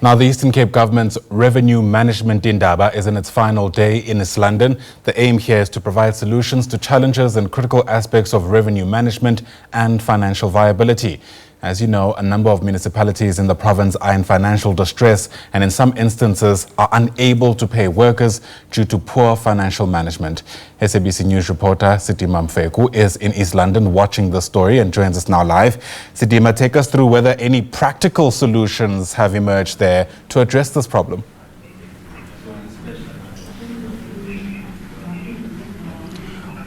Now, the Eastern Cape Government's Revenue Management Indaba is in its final day in East London. The aim here is to provide solutions to challenges and critical aspects of revenue management and financial viability. As you know, a number of municipalities in the province are in financial distress and in some instances are unable to pay workers due to poor financial management. SABC News reporter Sidima Mfeku is in East London watching the story and joins us now live. Sidima, take us through whether any practical solutions have emerged there to address this problem.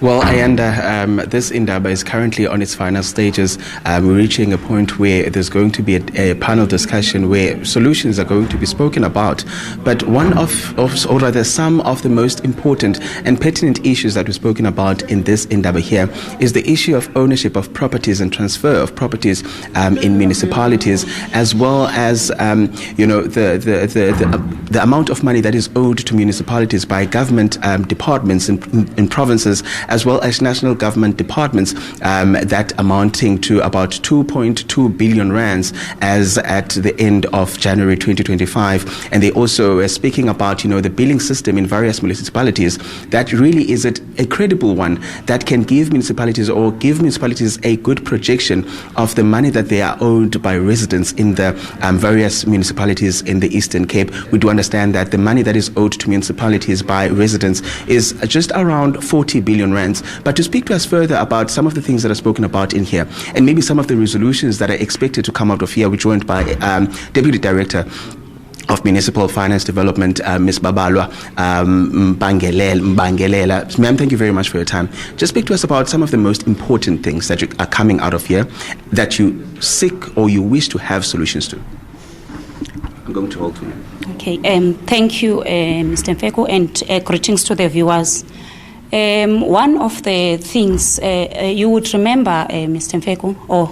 Well, Ayanda, this Indaba is currently on its final stages. We're reaching a point where there's going to be a panel discussion where solutions are going to be spoken about. But or rather some of the most important and pertinent issues that we've spoken about in this Indaba here is the issue of ownership of properties and transfer of properties in municipalities, as well as the amount of money that is owed to municipalities by government departments in provinces, as well as national government departments, that amounting to about 2.2 billion rands as at the end of January 2025. And they also are speaking about, the billing system in various municipalities. That really is a credible one that can give municipalities a good projection of the money that they are owed by residents in the various municipalities in the Eastern Cape. We do understand that the money that is owed to municipalities by residents is just around 40 billion rands. But to speak to us further about some of the things that are spoken about in here, and maybe some of the resolutions that are expected to come out of here, we're joined by Deputy Director of Municipal Finance Development, Ms. Babalwa Mbangelela. Ma'am, thank you very much for your time. Just speak to us about some of the most important things that are coming out of here that you seek or you wish to have solutions to. I'm going to hold to you. Okay, thank you, Mr. Mfeku, and greetings to the viewers. One of the things you would remember, Mr. Mfeku, or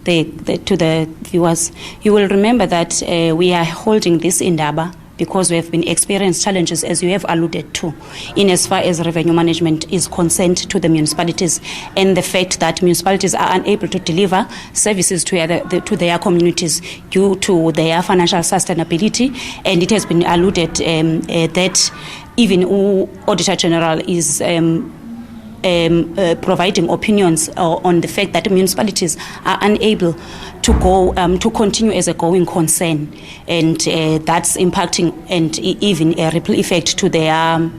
to the viewers, you will remember that we are holding this Indaba because we have been experiencing challenges, as you have alluded to, in as far as revenue management is concerned to the municipalities, and the fact that municipalities are unable to deliver services to their communities due to their financial sustainability. And it has been alluded that even Auditor General is providing opinions on the fact that municipalities are unable to go to continue as a going concern, and that's impacting and even a ripple effect to their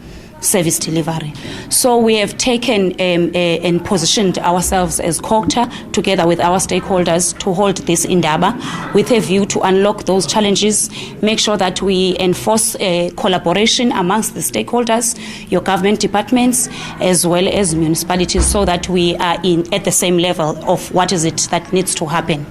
service delivery. So we have taken and positioned ourselves as COGTA together with our stakeholders to hold this Indaba with a view to unlock those challenges, make sure that we enforce collaboration amongst the stakeholders, your government departments, as well as municipalities, so that we are at the same level of what is it that needs to happen.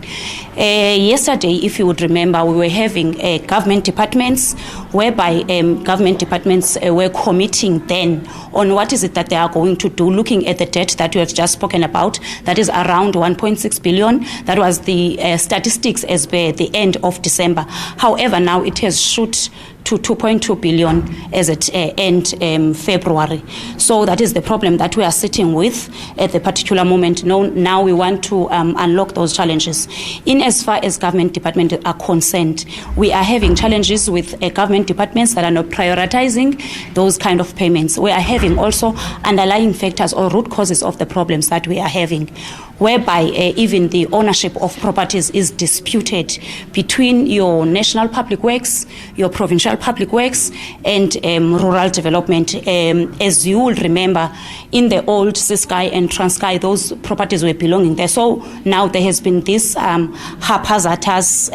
Yesterday, if you would remember, we were having government departments whereby government departments were committing then on what is it that they are going to do, looking at the debt that you have just spoken about, that is around 1.6 billion. That was the statistics as per the end of December. However, now it has shot to 2.2 billion as at end February. So that is the problem that we are sitting with at the particular moment. Now we want to unlock those challenges. In as far as government departments are concerned, we are having challenges with government departments that are not prioritizing those kind of payments. We are having also underlying factors or root causes of the problems that we are having, whereby even the ownership of properties is disputed between your national public works, your provincial public works, and rural development. As you will remember, in the old Siskai and Transkei, those properties were belonging there. So now there has been this haphazardous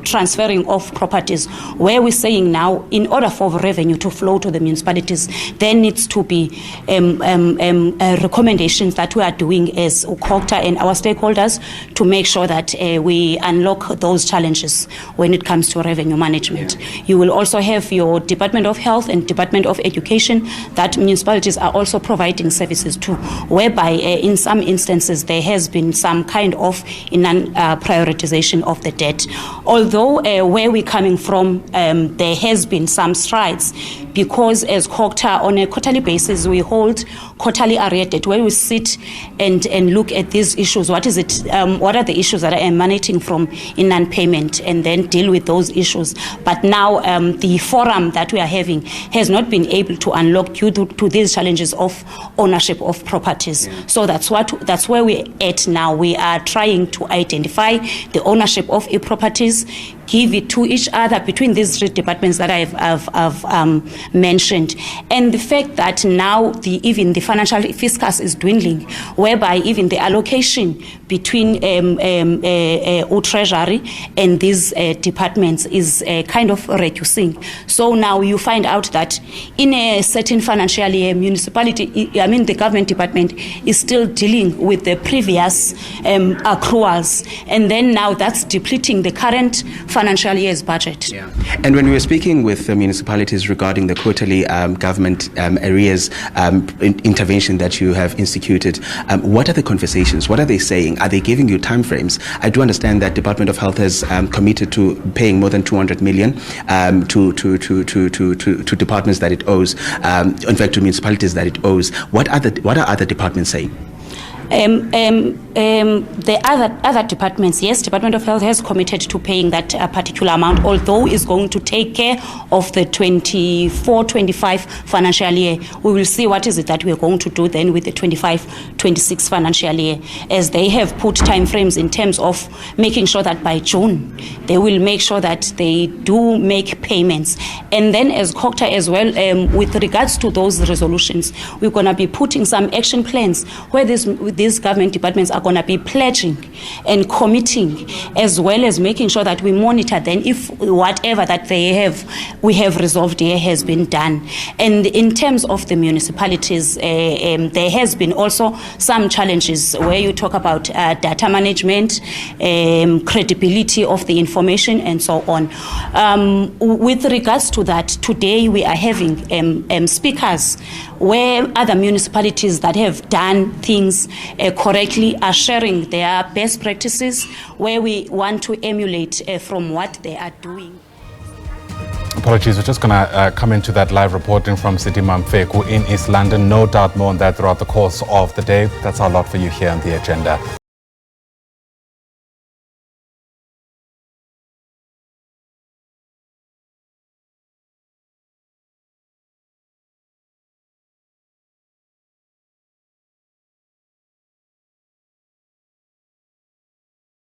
transferring of properties, where we're saying now, in order for revenue to flow to the municipalities, there needs to be recommendations that we are doing as COGTA and our stakeholders to make sure that we unlock those challenges when it comes to revenue management. You will also have your Department of Health and Department of Education that municipalities are also providing services to, whereby in some instances there has been some kind of prioritization of the debt. Although where we're coming from, there has been some strides because as COGTA, on a quarterly basis, we hold quarterly arrear debt where we sit and look at these issues. What are the issues that are emanating from in non-payment, and then deal with those issues. But now the forum that we are having has not been able to unlock due to these challenges of ownership of properties. Yeah. So that's where we're at now. We are trying to identify the ownership of properties, give it to each other between these three departments that I've mentioned. And the fact that now even the financial fiscus is dwindling, whereby even the allocation between Treasury and these departments is kind of reducing. So now you find out that in a certain financial year, the government department is still dealing with the previous accruals. And then now that's depleting the current financial year's budget. Yeah. And when we were speaking with the municipalities regarding the quarterly government arrears intervention that you have instituted, what are the conversations? What are they saying? Are they giving you timeframes? I do understand that Department of Health has committed to paying more than 200 million to departments that it owes, in fact to municipalities that it owes. What are other departments saying? The other departments, yes, Department of Health has committed to paying that particular amount, although is going to take care of the 24-25 financial year. We will see what is it that we are going to do then with the 25-26 financial year, as they have put timeframes in terms of making sure that by June they will make sure that they do make payments. And then as COGTA as well, with regards to those resolutions, we're going to be putting some action plans where these government departments are going to be pledging and committing, as well as making sure that we monitor then if whatever that we have resolved here has been done. And in terms of the municipalities, there has been also some challenges where you talk about data management, credibility of the information, and so on. With regards to that, today we are having speakers where other municipalities that have done things correctly are sharing their best practices, where we want to emulate from what they are doing. Apologies, we're just going to come into that live reporting from Sidima Mfeku in East London. No doubt more on that throughout the course of the day. That's our lot for you here on the agenda.